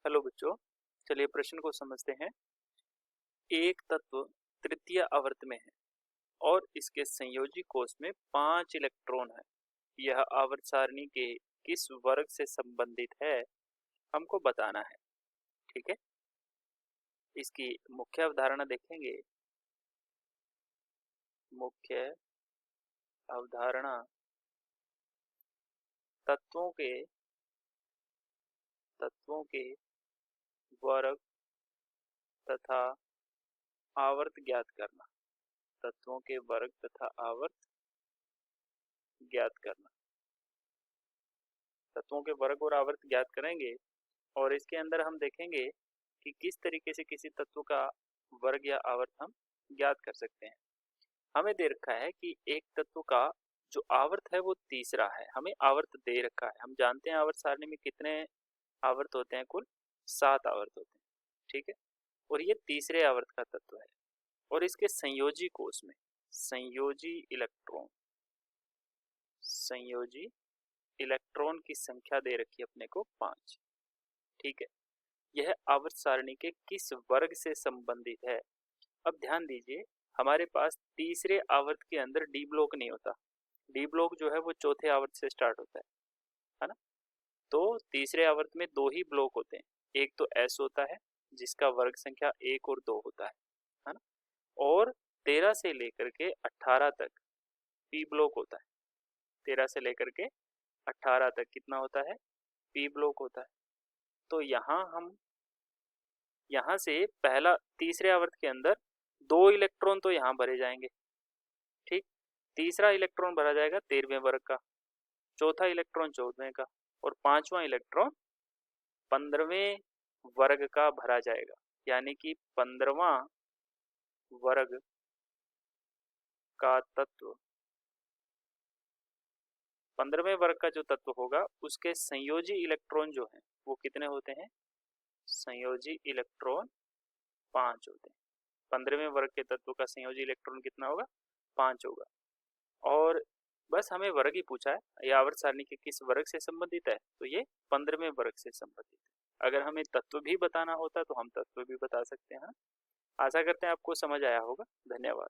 Hello बच्चों, चलिए प्रश्न को समझते हैं। एक तत्व तृतीय आवर्त में है और इसके संयोजी कोष में 5 इलेक्ट्रॉन है। यह आवर्त सारणी के किस वर्ग से संबंधित है, हमको बताना है। ठीक है, इसकी मुख्य अवधारणा देखेंगे। मुख्य अवधारणा तत्वों के वर्ग तथा आवर्त ज्ञात करना। तत्वों के वर्ग तथा आवर्त ज्ञात करना। तत्वों के वर्ग और आवर्त ज्ञात करेंगे और इसके अंदर हम देखेंगे कि किस तरीके से किसी तत्व का वर्ग या आवर्त हम ज्ञात कर सकते हैं। हमें दे रखा है कि एक तत्व का जो आवर्त है वो तीसरा है। हमें आवर्त दे रखा है, हम जानते हैं आवर्त सारणी में कितने आवर्त होते हैं, कुल 7 आवर्त होते हैं। ठीक है, और ये तीसरे आवर्त का तत्व है और इसके संयोजी कोष में संयोजी इलेक्ट्रॉन की संख्या दे रखी है अपने को 5। ठीक है, यह आवर्त सारणी के किस वर्ग से संबंधित है। अब ध्यान दीजिए, हमारे पास तीसरे आवर्त के अंदर डी ब्लॉक नहीं होता। डी ब्लॉक जो है वो चौथे आवर्त से स्टार्ट होता है ना। तो तीसरे आवर्त में 2 ही ब्लॉक होते हैं, एक तो एस होता है जिसका वर्ग संख्या 1 और 2 होता है ना। और 13 से लेकर के 18 तक पी ब्लॉक होता है। 13 से लेकर के 18 तक कितना होता है, पी ब्लॉक होता है। तो यहाँ से पहला तीसरे आवर्त के अंदर 2 इलेक्ट्रॉन तो यहाँ भरे जाएंगे। ठीक, तीसरा इलेक्ट्रॉन भरा जाएगा 13वें वर्ग का, चौथा इलेक्ट्रॉन 14वें का और 5वां इलेक्ट्रॉन 15वें वर्ग का भरा जाएगा। यानी कि 15वां वर्ग का तत्व, 15वें वर्ग का जो तत्व होगा उसके संयोजी इलेक्ट्रॉन जो है वो कितने होते हैं, संयोजी इलेक्ट्रॉन 5 होते हैं। 15वें वर्ग के तत्व का संयोजी इलेक्ट्रॉन कितना होगा, 5 होगा। और बस हमें वर्ग ही पूछा है, यह आवर्त सारणी के किस वर्ग से संबंधित है, तो ये 15वें वर्ग से संबंधित है। अगर हमें तत्व भी बताना होता तो हम तत्व भी बता सकते हैं। आशा करते हैं आपको समझ आया होगा। धन्यवाद।